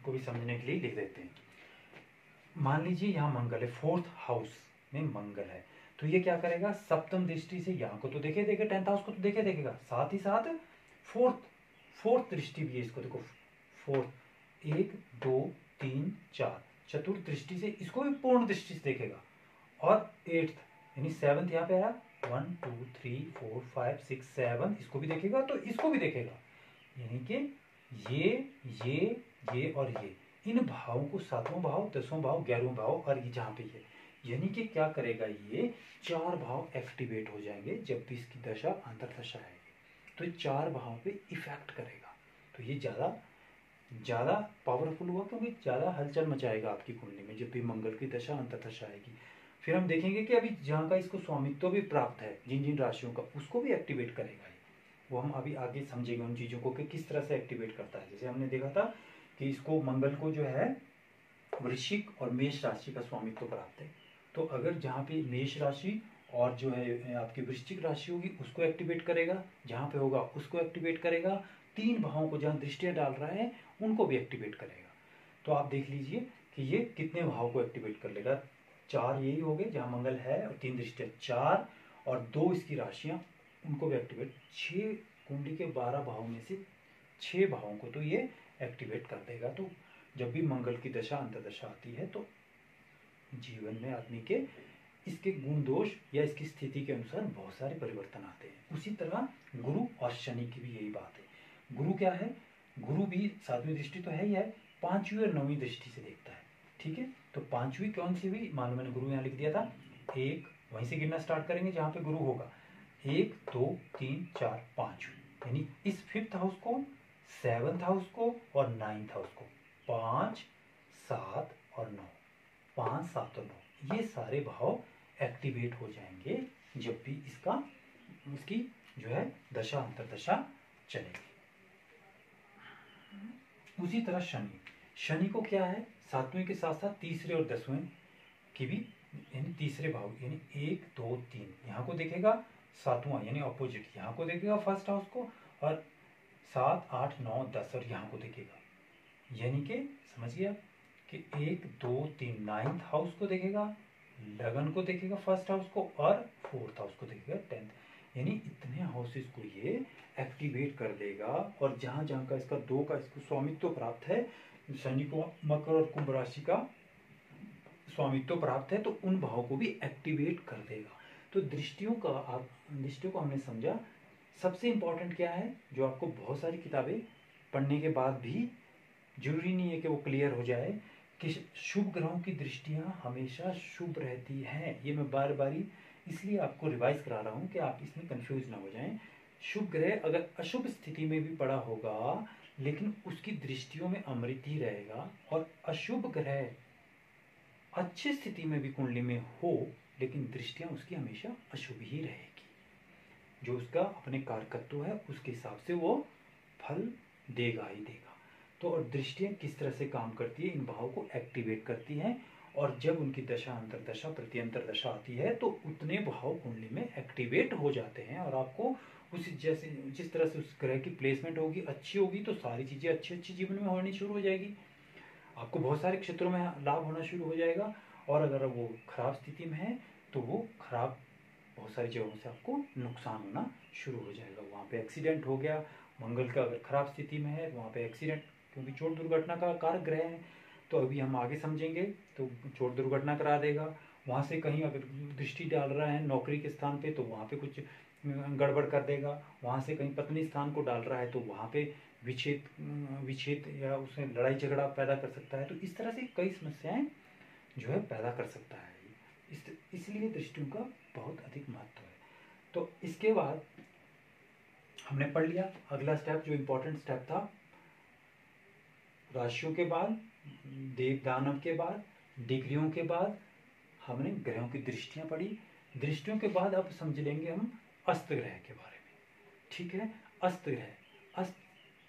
को भी समझने के लिए लिख देते हैं। मान लीजिए यहाँ मंगल है, 4th हाउस में मंगल है, तो ये क्या करेगा, सप्तम दृष्टि से यहाँ को तो देखे 10th हाउस को तो देखेगा, साथ ही साथ फोर्थ दृष्टि भी है इसको, देखो 4, 1 2 3 4, चतुर्थ दृष्टि से इसको भी पूर्ण दृष्टि से देखेगा। और 8th यानी 7th यहाँ पे आया, 1 2 3 4 5 6 7, इसको भी देखेगा तो इसको भी देखेगा। यानी कि ये और ये, इन भावों को 7वां भाव, 10वां भाव, 11वां भाव और ये जहाँ पे ये, यानी कि क्या करेगा, ये 4 भाव एक्टिवेट हो जाएंगे जब भी इसकी दशा अंतर्दशा आएगी, तो 4 भाव पे इफेक्ट करेगा। तो ये ज़्यादा पावरफुल हुआ, क्योंकि ज़्यादा हलचल मचाएगा आपकी कुंडली में जब भी मंगल की दशा अंतर्दशा आएगी। फिर हम देखेंगे कि अभी जहाँ का इसको स्वामित्व भी प्राप्त है, जिन जिन राशियों का, उसको भी एक्टिवेट करेगा। वो हम अभी आगे समझेंगे उन चीज़ों को कि किस तरह से एक्टिवेट करता है। जैसे हमने देखा था कि इसको मंगल को जो है वृश्चिक और मेष राशि का स्वामित्व प्राप्त है, तो अगर जहाँ पे मेष राशि और जो है आपकी वृश्चिक राशि होगी उसको एक्टिवेट करेगा, जहाँ पे होगा उसको एक्टिवेट करेगा, 3 भावों को जहाँ दृष्टियाँ डाल रहा है उनको भी एक्टिवेट करेगा। तो आप देख लीजिए कि ये कितने भाव को एक्टिवेट कर लेगा। 4 यही हो गए जहाँ मंगल है और 3 दृष्टियाँ, 4 और 2 इसकी राशियाँ, उनको भी एक्टिवेट, 6 कुंडली के 12 भावों में से 6 भावों को तो ये एक्टिवेट कर देगा। तो जब भी मंगल की दशा अंतर्दशा आती है तो जीवन में आदमी के इसके गुण दोष या इसकी स्थिति के अनुसार बहुत सारे परिवर्तन आते हैं। उसी तरह गुरु और शनि की भी यही बात है। गुरु क्या है, गुरु भी 7वीं दृष्टि तो है ही है, 5वीं और 9वीं दृष्टि से देखता है। ठीक है, तो 5वीं कौन सी हुई, मान लो मैंने गुरु यहाँ लिख दिया था, 1, वहीं से गिनना स्टार्ट करेंगे जहाँ पे गुरु होगा, 1 2 3 4 5, यानी इस 5th हाउस को, 7th हाउस को और 9th हाउस को, 5 7 और 9, 5 7 और 9, ये सारे भाव एक्टिवेट हो जाएंगे जब भी इसकी जो है दशा अंतर्दशा चलेगी। उसी तरह शनि को क्या है, 7वें के साथ साथ 3रे और 10वें की भी, यानी 3रे भाव, यानी 1 2 3 यहाँ को देखेगा, 7वां यानी ऑपोजिट यहाँ को देखेगा 1st हाउस को, और 7 8 9 10 और यहाँ को देखेगा। यानी कि समझिए आप कि 1 2 3 9th हाउस को देखेगा, लगन को देखेगा 1st हाउस को, और 4th हाउस को देखेगा 10th, यानी इतने हाउसेस को ये एक्टिवेट कर देगा। और जहाँ जहाँ का इसका 2 का इसको स्वामित्व प्राप्त है, शनि को मकर और कुंभ राशि का स्वामित्व प्राप्त है, तो उन भाव को भी एक्टिवेट कर देगा। तो दृष्टियों को हमने समझा। सबसे इंपॉर्टेंट क्या है, जो आपको बहुत सारी किताबें पढ़ने के बाद भी जरूरी नहीं है कि वो क्लियर हो जाए, कि शुभ ग्रहों की दृष्टियां हमेशा शुभ रहती हैं। ये मैं बार बारी इसलिए आपको रिवाइज करा रहा हूँ कि आप इसमें कंफ्यूज ना हो जाएं। शुभ ग्रह अगर अशुभ स्थिति में भी पड़ा होगा लेकिन उसकी दृष्टियों में अमृत ही रहेगा, और अशुभ ग्रह अच्छी स्थिति में भी कुंडली में हो लेकिन दृष्टियां उसकी हमेशा अशुभ ही रहेगी। जो उसका अपने कारकत्व है उसके हिसाब से वो फल देगा ही देगा। तो और दृष्टियाँ किस तरह से काम करती है, इन भाव को एक्टिवेट करती हैं, और जब उनकी दशा अंतरदशा प्रत्यंतर दशा आती है तो उतने भाव कुंडली में एक्टिवेट हो जाते हैं, और आपको उस जैसे जिस तरह से उस ग्रह की प्लेसमेंट होगी अच्छी होगी तो सारी चीज़ें अच्छी अच्छी जीवन में होनी शुरू हो जाएगी, आपको बहुत सारे क्षेत्रों में लाभ होना शुरू हो जाएगा। और अगर वो खराब स्थिति में है तो वो खराब बहुत सारी जगहों से आपको नुकसान होना शुरू हो जाएगा। वहाँ पे एक्सीडेंट हो गया, मंगल का अगर खराब स्थिति में है वहाँ पे एक्सीडेंट, क्योंकि चोट दुर्घटना का कारक ग्रह है, तो अभी हम आगे समझेंगे, तो चोट दुर्घटना करा देगा। वहाँ से कहीं अगर दृष्टि डाल रहा है नौकरी के स्थान पे तो वहाँ पे कुछ गड़बड़ कर देगा, वहाँ से कहीं पत्नी स्थान को डाल रहा है तो वहाँ पे विच्छेद या उसमें लड़ाई झगड़ा पैदा कर सकता है। तो इस तरह से कई समस्याएं जो है पैदा कर सकता है, इसलिए दृष्टियों का बहुत अधिक महत्व है। तो इसके बाद हमने पढ़ लिया अगला स्टेप, जो इम्पोर्टेंट स्टेप था, राशियों के बाद, देव दानव के बाद, डिग्रियों के बाद हमने ग्रहों की दृष्टियां पढ़ी। दृष्टियों के बाद अब समझ लेंगे हम अस्त ग्रह के बारे में, ठीक है। अस्त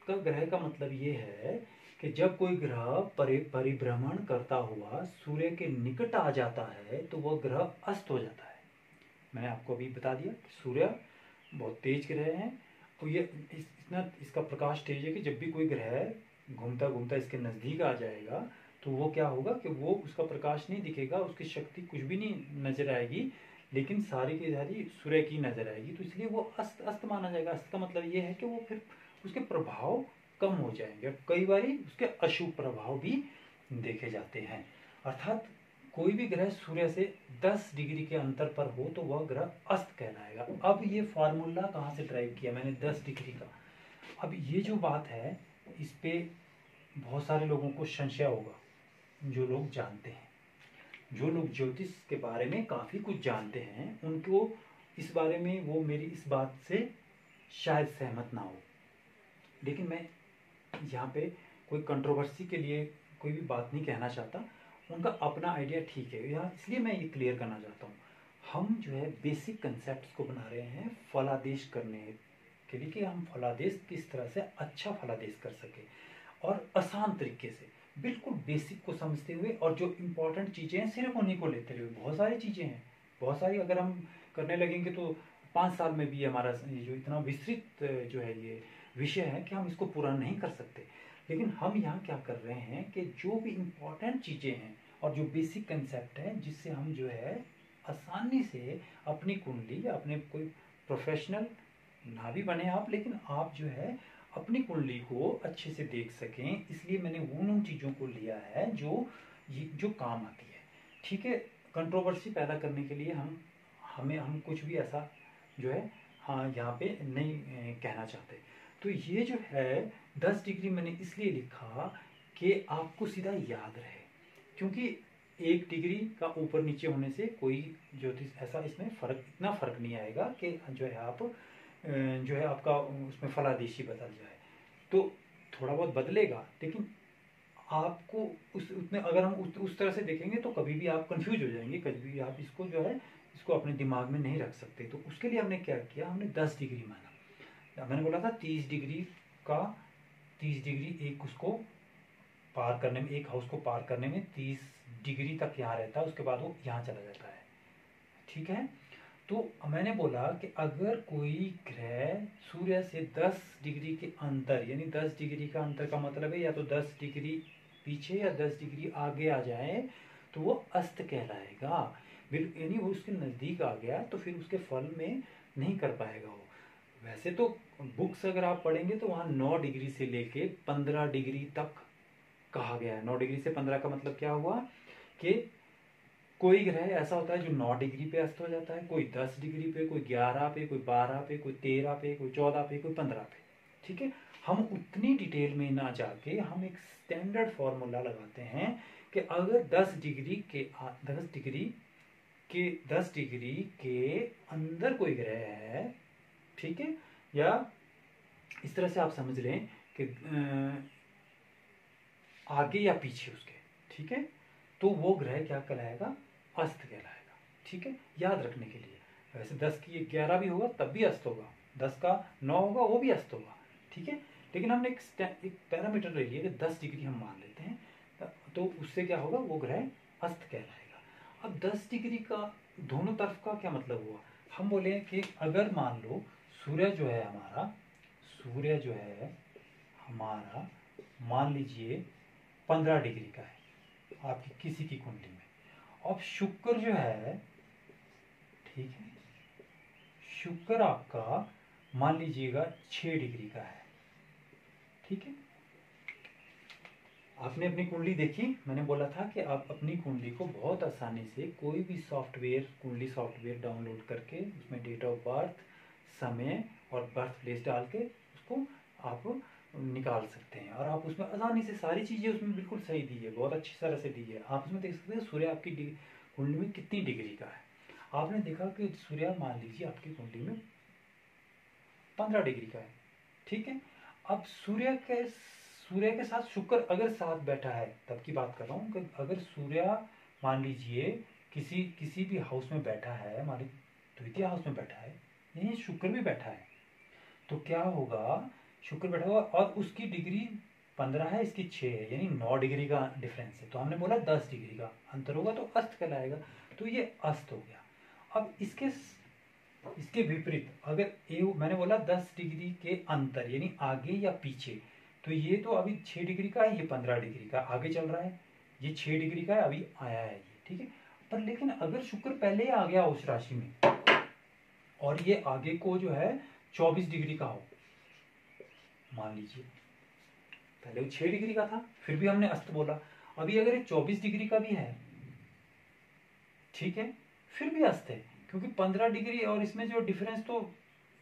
का ग्रह का मतलब ये है कि जब कोई ग्रह परिभ्रमण करता हुआ सूर्य के निकट आ जाता है तो वह ग्रह अस्त हो जाता है। मैंने आपको अभी बता दिया कि सूर्य बहुत तेज ग्रह है, तो ये इतना इसका प्रकाश तेज है कि जब भी कोई ग्रह घूमता घूमता इसके नज़दीक आ जाएगा तो वो क्या होगा कि वो उसका प्रकाश नहीं दिखेगा, उसकी शक्ति कुछ भी नहीं नजर आएगी, लेकिन सारी की सारी सूर्य की नजर आएगी, तो इसलिए वो अस्त माना जाएगा। अस्त का मतलब ये है कि वो फिर उसके प्रभाव कम हो जाएंगे, कई बार उसके अशुभ प्रभाव भी देखे जाते हैं। अर्थात कोई भी ग्रह सूर्य से 10 डिग्री के अंतर पर हो तो वह ग्रह अस्त कहलाएगा। अब ये फार्मूला कहाँ से ड्राइव किया मैंने 10 डिग्री का। अब ये जो बात है इस पे बहुत सारे लोगों को संशय होगा, जो लोग जानते हैं, जो लोग ज्योतिष के बारे में काफ़ी कुछ जानते हैं, उनको इस बारे में वो मेरी इस बात से शायद सहमत ना हो, लेकिन मैं यहाँ पे कोई कंट्रोवर्सी के लिए कोई भी बात नहीं कहना चाहता, उनका अपना आइडिया ठीक है यहाँ, इसलिए मैं ये क्लियर करना चाहता हूँ। हम जो है बेसिक कंसेप्ट को बना रहे हैं फलादेश करने के लिए, कि हम फलादेश किस तरह से अच्छा फलादेश कर सके, और आसान तरीके से बिल्कुल बेसिक को समझते हुए, और जो इम्पोर्टेंट चीज़ें हैं सिर्फ उन्हीं को लेते हुए। बहुत सारी चीज़ें हैं, बहुत सारी अगर हम करने लगेंगे तो 5 साल में भी हमारा ये जो इतना विस्तृत जो है ये विषय है कि हम इसको पूरा नहीं कर सकते। लेकिन हम यहाँ क्या कर रहे हैं कि जो भी इम्पोर्टेंट चीज़ें हैं और जो बेसिक कंसेप्ट है, जिससे हम जो है आसानी से अपनी कुंडली, अपने कोई प्रोफेशनल ना भी बने आप, लेकिन आप जो है अपनी कुंडली को अच्छे से देख सकें, इसलिए मैंने उन चीज़ों को लिया है जो काम आती है, ठीक है। कंट्रोवर्सी पैदा करने के लिए हम कुछ भी ऐसा जो है हाँ यहाँ पे नहीं कहना चाहते। तो ये जो है 10 डिग्री मैंने इसलिए लिखा कि आपको सीधा याद रहे, क्योंकि 1 डिग्री का ऊपर नीचे होने से कोई ज्योतिष ऐसा इसमें इतना फर्क नहीं आएगा कि जो है आप जो है आपका उसमें फलादेशी बदल जाए, तो थोड़ा बहुत बदलेगा, लेकिन आपको उसमें अगर हम उस तरह से देखेंगे तो कभी भी आप कंफ्यूज हो जाएंगे, कभी भी आप इसको जो है इसको अपने दिमाग में नहीं रख सकते। तो उसके लिए हमने क्या किया, हमने 10 डिग्री माना। मैंने बोला था 30 डिग्री एक उसको पार करने में, एक हाउस को पार करने में 30 डिग्री तक यहाँ रहता है, उसके बाद वो यहाँ चला जाता है, ठीक है। तो मैंने बोला कि अगर कोई ग्रह सूर्य से 10 डिग्री के अंतर, यानी 10 डिग्री का अंतर का मतलब है या तो 10 डिग्री पीछे या 10 डिग्री आगे आ जाए तो वो अस्त कहलाएगा। यानी वो उसके नज़दीक आ गया तो फिर उसके फल में नहीं कर पाएगा वो। वैसे तो बुक्स अगर आप पढ़ेंगे तो वहाँ 9 डिग्री से लेके 15 डिग्री तक कहा गया है। 9 डिग्री से 15 का मतलब क्या हुआ कि कोई ग्रह ऐसा होता है जो 9 डिग्री पे अस्त हो जाता है, कोई 10 डिग्री पे, कोई 11 पे, कोई 12 पे, कोई 13 पे, कोई 14 पे, कोई 15 पे, ठीक है। हम उतनी डिटेल में ना जाके हम एक स्टैंडर्ड फॉर्मूला लगाते हैं कि अगर 10 डिग्री के अंदर कोई ग्रह है, ठीक है, या इस तरह से आप समझ लें कि आगे या पीछे उसके, ठीक है, तो वो ग्रह क्या कहलाएगा, अस्त कहलाएगा, ठीक है। याद रखने के लिए, वैसे 10 की 11 भी होगा तब भी अस्त होगा, 10 का 9 होगा वो भी अस्त होगा, ठीक है। लेकिन हमने एक पैरामीटर ले लिया कि 10 डिग्री हम मान लेते हैं, तो उससे क्या होगा, वो ग्रह अस्त कहलाएगा। अब 10 डिग्री का दोनों तरफ का क्या मतलब हुआ, हम बोले कि अगर मान लो सूर्य जो है हमारा मान लीजिए 15 डिग्री का है आपकी किसी की कुंडली में, अब शुक्र जो है, ठीक है, शुक्र आपका मान लीजिएगा 6 डिग्री का है, ठीक है। आपने अपनी कुंडली देखी, मैंने बोला था कि आप अपनी कुंडली को बहुत आसानी से कोई भी सॉफ्टवेयर, कुंडली सॉफ्टवेयर डाउनलोड करके उसमें डेट ऑफ बर्थ, समय और बर्थ प्लेस डाल के उसको आप निकाल सकते हैं, और आप उसमें आसानी से सारी चीज़ें उसमें बिल्कुल सही दी है, बहुत अच्छी तरह से दी है। आप उसमें देख सकते हैं सूर्य आपकी कुंडली में कितनी डिग्री का है। आपने देखा कि सूर्य मान लीजिए आपकी कुंडली में 15 डिग्री का है, ठीक है। अब सूर्य के साथ शुक्र अगर साथ बैठा है, तब की बात कर रहा हूँ कि अगर सूर्य मान लीजिए किसी भी हाउस में बैठा है, मान लीजिए द्वितीय हाउस में बैठा है, यही शुक्र भी बैठा है, तो क्या होगा, शुक्र बैठा होगा और उसकी डिग्री 15 है, इसकी 6 है, यानी 9 डिग्री का डिफरेंस है। तो हमने बोला 10 डिग्री का अंतर होगा तो अस्त कहलाएगा, तो ये अस्त हो गया। अब इसके विपरीत अगर मैंने बोला 10 डिग्री के अंतर यानी आगे या पीछे, तो ये तो अभी 6 डिग्री का है, ये 15 डिग्री का आगे चल रहा है, ये 6 डिग्री का है, अभी आया है ये, ठीक है। पर लेकिन अगर शुक्र पहले ही आ गया उस राशि में और ये आगे को जो है 24 डिग्री का हो, मान लीजिए पहले वो 6 डिग्री का था, फिर भी हमने अस्त बोला, अभी अगर ये 24 डिग्री का भी है, ठीक है, फिर भी अस्त है, क्योंकि 15 डिग्री और इसमें जो डिफरेंस तो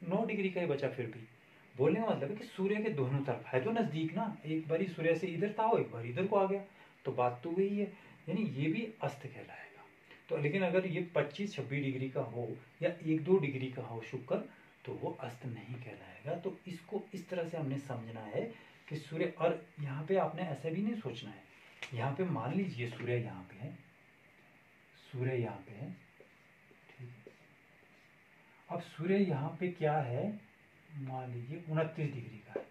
9 डिग्री का ही बचा। फिर भी बोलने का मतलब है कि सूर्य के दोनों तरफ है, तो नजदीक ना, एक बारी सूर्य से इधर था, एक बार इधर को आ गया, तो बात तो वही है, यानी ये भी अस्त कहलाएगा। तो लेकिन अगर ये 25-26 डिग्री का हो या 1-2 डिग्री का हो शुक्र, तो वो अस्त नहीं कहलाएगा। तो इसको इस तरह से हमने समझना है कि सूर्य, और यहाँ पे आपने ऐसा भी नहीं सोचना है, यहाँ पे मान लीजिए सूर्य यहाँ पे है, सूर्य यहाँ पे है, ठीक। अब सूर्य यहाँ पे क्या है, मान लीजिए 29 डिग्री का है,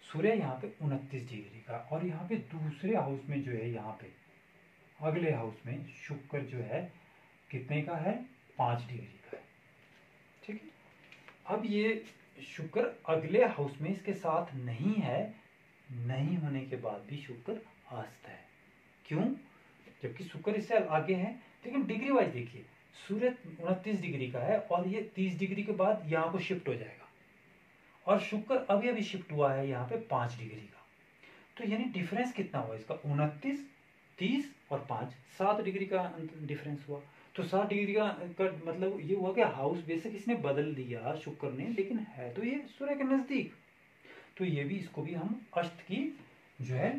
सूर्य यहाँ पे 29 डिग्री का, और यहाँ पे दूसरे हाउस में जो है, यहाँ पे अगले हाउस में शुक्र जो है कितने का है, 5 डिग्री का है, ठीक है। अब ये शुक्र अगले हाउस में इसके साथ नहीं है, नहीं होने के बाद भी शुक्र अस्त है, क्यों, जबकि शुक्र इससे आगे है। लेकिन डिग्री वाइज देखिए, सूर्य 29 डिग्री का है और ये 30 डिग्री के बाद यहाँ को शिफ्ट हो जाएगा, और शुक्र अभी अभी शिफ्ट हुआ है यहाँ पे 5 डिग्री का, तो यानी डिफरेंस कितना हुआ इसका, 29, 30 और 5, 7 डिग्री का डिफरेंस हुआ। तो 7 डिग्री का मतलब ये हुआ कि हाउस बेसिक इसने बदल दिया शुक्र ने, लेकिन है तो ये सूर्य के नजदीक, तो ये भी, इसको भी हम अस्त की जो है,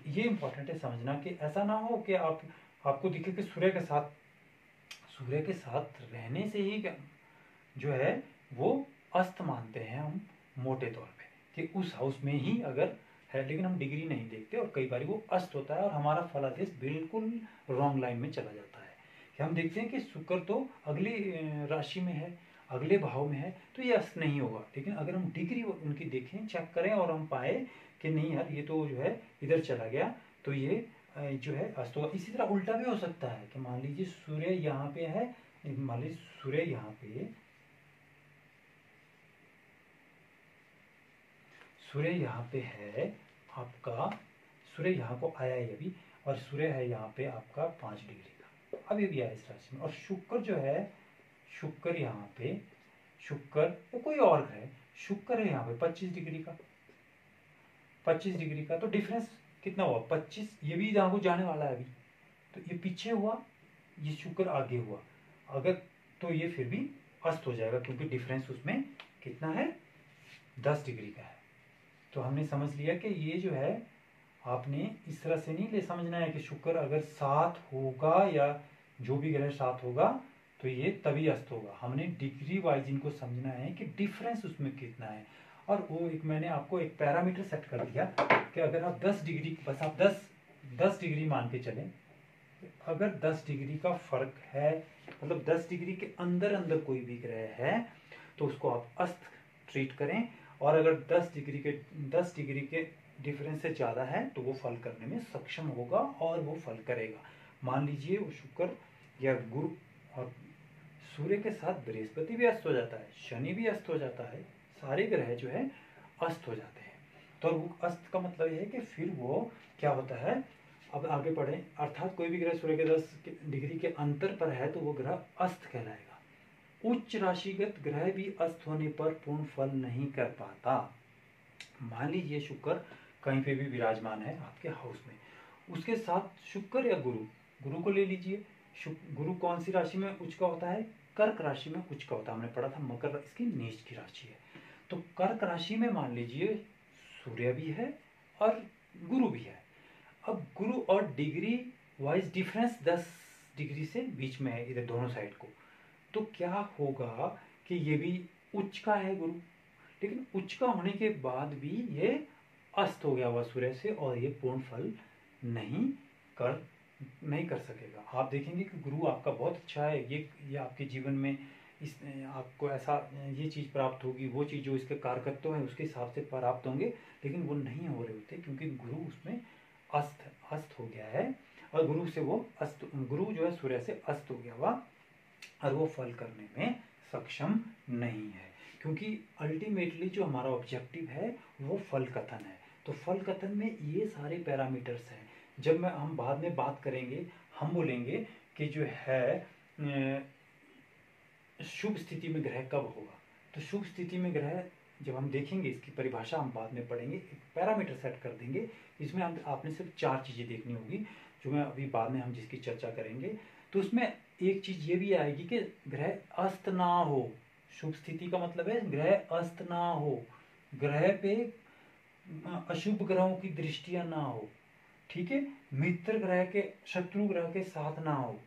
ये इंपॉर्टेंट है समझना कि ऐसा ना हो कि आपको दिखे कि सूर्य के साथ रहने से ही जो है वो अस्त मानते हैं हम मोटे तौर पे, कि उस हाउस में ही अगर है, लेकिन हम डिग्री नहीं देखते और कई बार वो अस्त होता है और हमारा फलादेश बिल्कुल रॉन्ग लाइन में चला जाता है, कि हम देखते हैं कि शुक्र तो अगली राशि में है, अगले भाव में है, तो ये अस्त नहीं होगा। लेकिन अगर हम डिग्री उनकी देखें, चेक करें और हम पाए कि नहीं यार ये तो जो है इधर चला गया, तो ये जो है अस्त होगा। इसी तरह उल्टा भी हो सकता है कि मान लीजिए सूर्य यहाँ पे है, मान लीजिए सूर्य यहाँ पे, सूर्य यहाँ पे है आपका, सूर्य यहाँ को आया है अभी, और सूर्य है यहाँ पे आपका 5 डिग्री का, अभी भी आया इस राशि में, और शुक्र जो है, शुक्र यहाँ पे, शुक्र या कोई और है, शुक्र है यहाँ पे 25 डिग्री का, 25 डिग्री का, तो डिफरेंस कितना हुआ, 25, ये भी यहाँ को जाने वाला है अभी, तो ये पीछे हुआ, ये शुक्र आगे हुआ, अगर तो ये फिर भी अस्त हो जाएगा, क्योंकि डिफरेंस उसमें कितना है, 10 डिग्री का है। तो हमने समझ लिया कि ये जो है, आपने इस तरह से नहीं ले समझना है कि शुक्र अगर साथ होगा या जो भी ग्रह साथ होगा तो ये तभी अस्त होगा, हमने डिग्री वाइज इनको समझना है कि डिफरेंस उसमें कितना है। और वो एक मैंने आपको एक पैरामीटर सेट कर दिया कि अगर आप 10 डिग्री, बस आप 10 डिग्री मान के चलें, अगर 10 डिग्री का फर्क है, मतलब 10 डिग्री के अंदर अंदर कोई भी ग्रह है, तो उसको आप अस्त ट्रीट करें। और अगर 10 डिग्री के डिफरेंस से ज़्यादा है तो वो फल करने में सक्षम होगा और वो फल करेगा। मान लीजिए वो शुक्र या गुरु और सूर्य के साथ बृहस्पति भी अस्त हो जाता है, शनि भी अस्त हो जाता है, सारे ग्रह जो है अस्त हो जाते हैं। तो वो अस्त का मतलब ये है कि फिर वो क्या होता है, अब आगे बढ़े, अर्थात कोई भी ग्रह सूर्य के 10 डिग्री के अंतर पर है तो वो ग्रह अस्त कहलाएगा। उच्च राशिगत ग्रह भी अस्त होने पर पूर्ण फल नहीं कर पाता। मान लीजिए शुक्र कहीं पे भी विराजमान है आपके हाउस में, उसके साथ शुक्र या गुरु को ले लीजिए। गुरु कौन सी राशि में उच्च का होता है? कर्क राशि में उच्च का होता है। हमने पढ़ा था मकर इसकी नीच की राशि है। तो कर्क राशि में मान लीजिए सूर्य भी है और गुरु भी है। अब गुरु और डिग्री वाइज डिफरेंस 10 डिग्री से बीच में है इधर दोनों साइड को, तो क्या होगा कि ये भी उच्च का है गुरु, लेकिन उच्च का होने के बाद भी ये अस्त हो गया हुआ सूर्य से और ये पूर्ण फल नहीं कर सकेगा। आप देखेंगे कि गुरु आपका बहुत अच्छा है, ये आपके जीवन में इस आपको ऐसा ये चीज़ प्राप्त होगी, वो चीज़ जो इसके कारकत्व है उसके हिसाब से प्राप्त होंगे, लेकिन वो नहीं हो रहे होते क्योंकि गुरु उसमें अस्त हो गया है और गुरु जो है सूर्य से अस्त हो गया हुआ और वो फल करने में सक्षम नहीं है, क्योंकि अल्टीमेटली जो हमारा ऑब्जेक्टिव है वो फल कथन है। तो फल कथन में ये सारे पैरामीटर्स हैं। जब हम बाद में बात करेंगे, हम बोलेंगे कि जो है शुभ स्थिति में ग्रह कब होगा, तो शुभ स्थिति में ग्रह जब हम देखेंगे, इसकी परिभाषा हम बाद में पढ़ेंगे, एक पैरामीटर सेट कर देंगे। इसमें आपने सिर्फ 4 चीज़ें देखनी होगी जो मैं अभी बाद में हम जिसकी चर्चा करेंगे। तो उसमें एक चीज़ ये भी आएगी कि ग्रह अस्त ना हो। शुभ स्थिति का मतलब है ग्रह अस्त ना हो, ग्रह पे अशुभ ग्रहों की दृष्टियां ना हो, ठीक है, मित्र ग्रह के शत्रु ग्रह के साथ ना हो।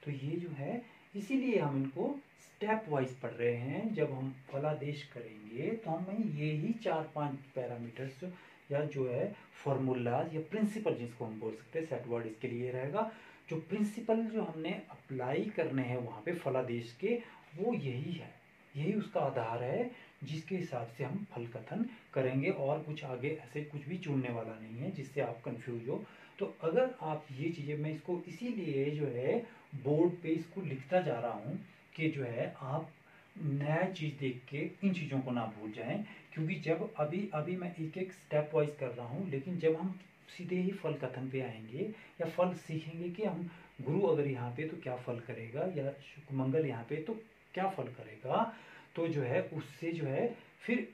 तो ये जो है, इसीलिए हम इनको स्टेप वाइज पढ़ रहे हैं। जब हम फलादेश करेंगे तो हमें ये ही 4-5 पैरामीटर्स या जो है फॉर्मूलाज या प्रिंसिपल, जिसको हम बोल सकते हैं, सेट वर्ड इसके लिए रहेगा। जो प्रिंसिपल जो हमने अप्लाई करने हैं वहाँ पे फलादेश के, वो यही है, यही उसका आधार है जिसके हिसाब से हम फल कथन करेंगे। और कुछ आगे ऐसे कुछ भी चुनने वाला नहीं है जिससे आप कंफ्यूज हो। तो अगर आप ये चीज़ें, मैं इसको इसीलिए जो है बोर्ड पे इसको लिखता जा रहा हूँ कि जो है आप नया चीज़ देख के इन चीज़ों को ना भूल जाएं, क्योंकि जब अभी मैं एक एक स्टेप वाइज कर रहा हूँ, लेकिन जब हम सीधे ही फल कथन पे आएंगे या फल सीखेंगे कि हम गुरु अगर यहाँ पे तो क्या फल करेगा, या शुक्र मंगल यहाँ पे तो क्या फल करेगा, तो जो है उससे जो है फिर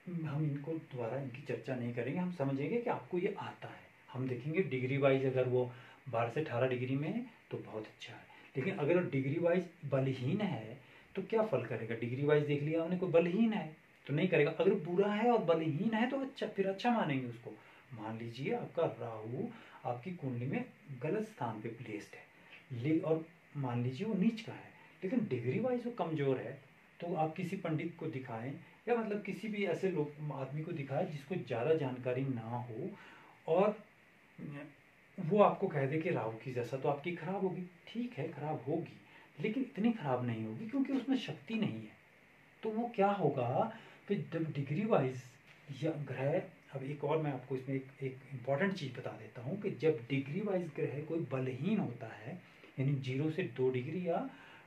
हम इनको दोबारा इनकी चर्चा नहीं करेंगे। हम समझेंगे कि आपको ये आता है। हम देखेंगे डिग्री वाइज, अगर वो 12 से 18 डिग्री में है तो बहुत अच्छा है, लेकिन अगर वो डिग्री वाइज बलहीन है तो क्या फल करेगा। डिग्री वाइज देख लिया हमने, कोई बलहीन है तो नहीं करेगा। अगर बुरा है और बलहीन है तो अच्छा, फिर अच्छा मानेंगे उसको। मान लीजिए आपका राहु आपकी कुंडली में गलत स्थान पे प्लेस्ड है, और मान लीजिए वो नीच का है, लेकिन डिग्री वाइज वो कमजोर है, तो आप किसी पंडित को दिखाएं या मतलब किसी भी ऐसे लोग आदमी को दिखाएं जिसको ज़्यादा जानकारी ना हो, और वो आपको कह दे कि राहु की दशा तो आपकी खराब होगी। ठीक है, खराब होगी, लेकिन इतनी खराब नहीं होगी क्योंकि उसमें शक्ति नहीं है। तो वो क्या होगा कि जब डिग्री वाइज या ग्रह, अब एक और मैं आपको इसमें एक इम्पॉर्टेंट चीज़ बता देता हूँ कि जब डिग्री वाइज ग्रह कोई बलहीन होता है, यानी 0 से 2 डिग्री या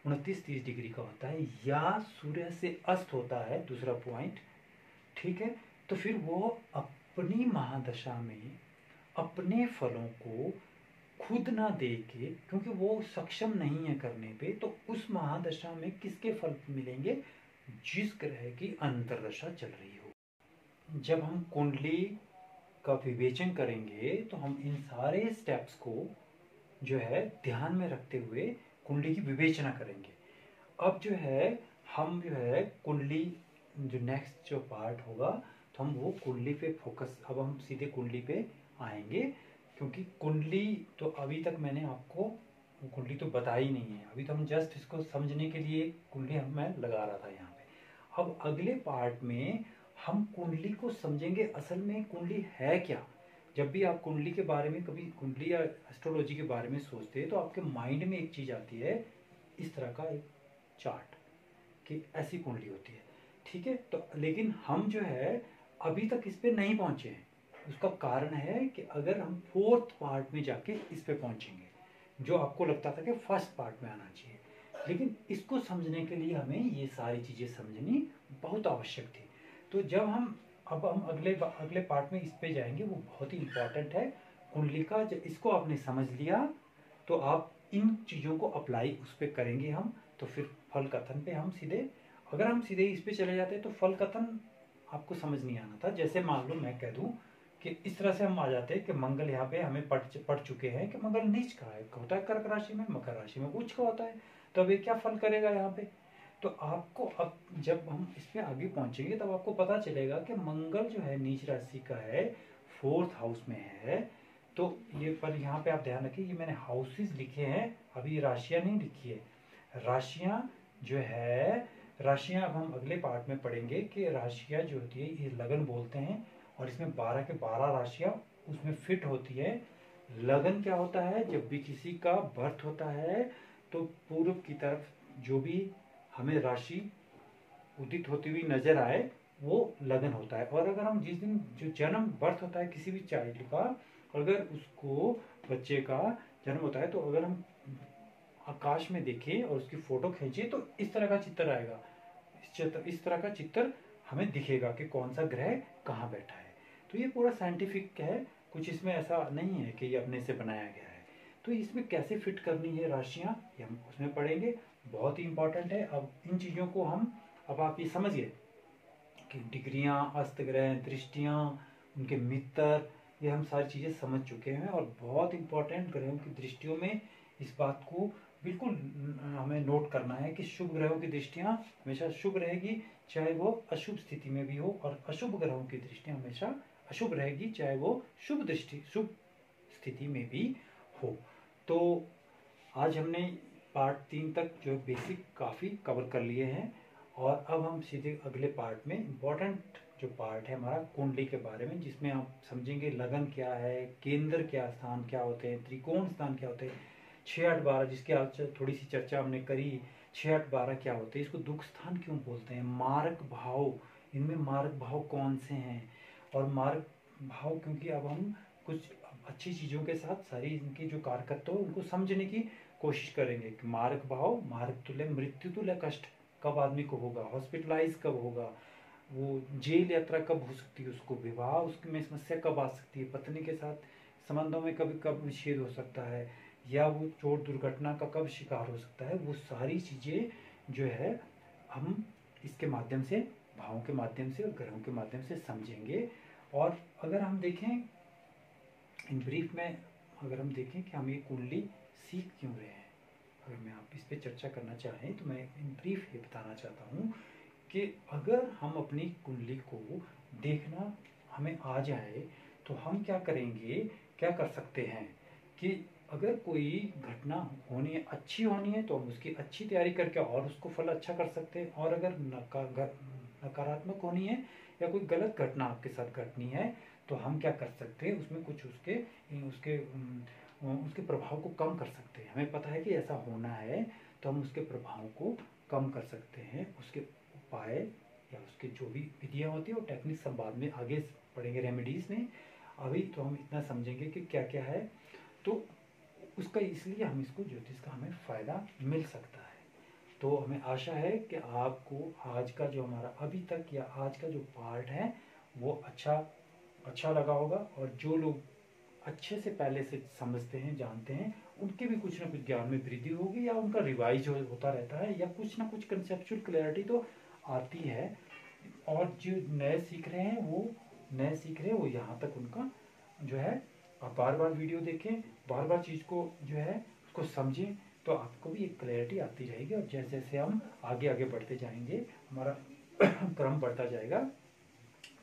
29-30 डिग्री का होता है, या सूर्य से अस्त होता है, दूसरा पॉइंट, ठीक है, तो फिर वो अपनी महादशा में अपने फलों को खुद ना दे के, क्योंकि वो सक्षम नहीं है करने पे, तो उस महादशा में किसके फल मिलेंगे? जिस ग्रह की अंतर्दशा चल रही हो। जब हम कुंडली का विवेचन करेंगे तो हम इन सारे स्टेप्स को जो है ध्यान में रखते हुए कुंडली की विवेचना करेंगे। अब जो है हम जो है कुंडली, जो नेक्स्ट जो पार्ट होगा, तो हम वो कुंडली पे फोकस, अब हम सीधे कुंडली पे आएंगे, क्योंकि कुंडली तो अभी तक मैंने आपको कुंडली तो बता ही नहीं है। अभी तो हम जस्ट इसको समझने के लिए कुंडली मैं लगा रहा था यहाँ पे। अब अगले पार्ट में हम कुंडली को समझेंगे, असल में कुंडली है क्या। जब भी आप कुंडली के बारे में, कभी कुंडली या एस्ट्रोलॉजी के बारे में सोचते हैं तो आपके माइंड में एक चीज़ आती है, इस तरह का एक चार्ट, कि ऐसी कुंडली होती है, ठीक है। तो लेकिन हम जो है अभी तक इस पे नहीं पहुंचे हैं। उसका कारण है कि अगर हम 4th पार्ट में जाके इस पे पहुंचेंगे, जो आपको लगता था कि फर्स्ट पार्ट में आना चाहिए, लेकिन इसको समझने के लिए हमें ये सारी चीज़ें समझनी बहुत आवश्यक थी। तो जब हम अगले पार्ट में इस पे जाएंगे, वो बहुत ही इम्पोर्टेंट है कुंडली का। जब इसको आपने समझ लिया तो आप इन चीज़ों को अप्लाई उस पर करेंगे हम, तो फिर फल कथन पे हम सीधे, अगर हम सीधे इस पे चले जाते तो फल कथन आपको समझ नहीं आना था। जैसे मान लो मैं कह दूं कि इस तरह से हम आ जाते हैं कि मंगल यहाँ पे हमें पढ़ चुके हैं कि मंगल नीच का है, होता है कर्क राशि में, मकर राशि में उच्च का होता है, तो अब ये क्या फल करेगा यहाँ पे। तो आपको अब जब हम इस पे आगे पहुंचेंगे तब आपको पता चलेगा कि मंगल जो है नीच राशि का है, 4th हाउस में है। तो ये पर यहाँ पे आप ध्यान रखिए, ये मैंने हाउसेस लिखे हैं, अभी राशियां नहीं लिखी है। राशियां जो है, राशियां अब हम अगले पार्ट में पढ़ेंगे कि राशियां जो होती है ये लगन बोलते हैं, और इसमें 12 के 12 राशियां उसमें फिट होती है। लगन क्या होता है, जब भी किसी का बर्थ होता है तो पूर्व की तरफ जो भी हमें राशि उदित होती हुई नजर आए वो लगन होता है। और अगर हम जिस दिन जो जन्म बर्थ होता है किसी भी चाइल्ड का, अगर उसको बच्चे का जन्म होता है, तो अगर हम आकाश में देखें और उसकी फोटो खींचे तो इस तरह का चित्र आएगा, इस तरह का चित्र हमें दिखेगा कि कौन सा ग्रह कहाँ बैठा है। तो ये पूरा साइंटिफिक है, कुछ इसमें ऐसा नहीं है कि ये अपने से बनाया गया है। तो इसमें कैसे फिट करनी है राशियां, ये हम उसमें पढ़ेंगे, बहुत ही इंपॉर्टेंट है। अब इन चीज़ों को हम, अब आप ये समझिए कि डिग्रियां, अस्तग्रह, दृष्टियां, उनके मित्र, ये हम सारी चीज़ें समझ चुके हैं। और बहुत इंपॉर्टेंट, ग्रहों की दृष्टियों में इस बात को बिल्कुल हमें नोट करना है कि शुभ ग्रहों की दृष्टियां हमेशा शुभ रहेगी चाहे वो अशुभ स्थिति में भी हो, और अशुभ ग्रहों की दृष्टियां हमेशा अशुभ रहेगी चाहे वो शुभ स्थिति में भी हो। तो आज हमने पार्ट 3 तक जो बेसिक काफ़ी कवर कर लिए हैं, और अब हम सीधे अगले पार्ट में, इम्पोर्टेंट जो पार्ट है हमारा कुंडली के बारे में, जिसमें आप समझेंगे लगन क्या है, केंद्र क्या स्थान क्या होते हैं, त्रिकोण स्थान क्या होते हैं, 6, 8, 12 जिसकी आज थोड़ी सी चर्चा हमने करी, 6, 8, 12 क्या होते हैं, इसको दुख स्थान क्यों बोलते हैं, मारक भाव, इनमें मारक भाव कौन से हैं, और मारक भाव क्योंकि अब हम कुछ अच्छी चीज़ों के साथ सारी इनकी जो कारकत्व है उनको समझने की कोशिश करेंगे कि मारक भाव, मारक तुल्य, मृत्यु तुल्य कष्ट कब आदमी को होगा, हॉस्पिटलाइज कब होगा, वो जेल यात्रा कब हो सकती है, उसको विवाह उसमें समस्या कब आ सकती है, पत्नी के साथ संबंधों में कभी कब विच्छेद हो सकता है, या वो चोट दुर्घटना का कब शिकार हो सकता है, वो सारी चीज़ें जो है हम इसके माध्यम से, भावों के माध्यम से और ग्रहों के माध्यम से समझेंगे। और अगर हम देखें इन ब्रीफ में, अगर हम देखें कि हम ये कुंडली सीख क्यों रहे हैं, अगर मैं आप इस पर चर्चा करना चाहें तो मैं इन ब्रीफ ये बताना चाहता हूँ कि अगर हम अपनी कुंडली को देखना हमें आ जाए तो हम क्या करेंगे, क्या कर सकते हैं कि अगर कोई घटना होनी है, अच्छी होनी है, तो हम उसकी अच्छी तैयारी करके और उसको फल अच्छा कर सकते हैं। और अगर नकारात्मक होनी है या कोई गलत घटना आपके साथ घटनी है तो हम क्या कर सकते हैं, उसमें कुछ उसके उसके उसके प्रभाव को कम कर सकते हैं। हमें पता है कि ऐसा होना है तो हम उसके प्रभाव को कम कर सकते हैं। उसके उपाय या उसके जो भी विधियाँ होती है वो टेक्निक सब बाद में आगे पढ़ेंगे रेमेडीज़ में। अभी तो हम इतना समझेंगे कि क्या क्या है, तो उसका इसलिए हम इसको ज्योतिष का हमें फ़ायदा मिल सकता है। तो हमें आशा है कि आपको आज का जो हमारा अभी तक या आज का जो पार्ट है वो अच्छा लगा होगा, और जो लोग अच्छे से पहले से समझते हैं, जानते हैं, उनके भी कुछ ना कुछ ज्ञान में वृद्धि होगी, या उनका रिवाइज होता रहता है, या कुछ ना कुछ कंसेप्चुअल क्लैरिटी तो आती है। और जो नए सीख रहे हैं वो यहाँ तक उनका जो है, आप बार बार वीडियो देखें, बार बार चीज़ को जो है उसको समझें, तो आपको भी एक क्लैरिटी आती रहेगी। और जैसे जैसे हम आगे बढ़ते जाएंगे, हमारा क्रम बढ़ता जाएगा,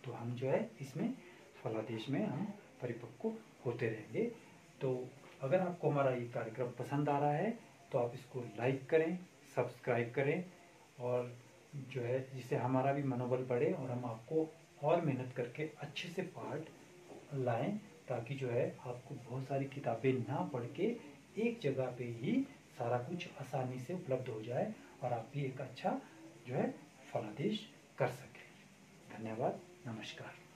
तो हम जो है इसमें फलादेश में हम परिपक्व होते रहेंगे। तो अगर आपको हमारा ये कार्यक्रम पसंद आ रहा है तो आप इसको लाइक करें, सब्सक्राइब करें, और जो है जिससे हमारा भी मनोबल बढ़े और हम आपको और मेहनत करके अच्छे से पाठ लाएं, ताकि जो है आपको बहुत सारी किताबें ना पढ़ के एक जगह पे ही सारा कुछ आसानी से उपलब्ध हो जाए, और आप भी एक अच्छा जो है फलादेश कर सके। धन्यवाद, नमस्कार।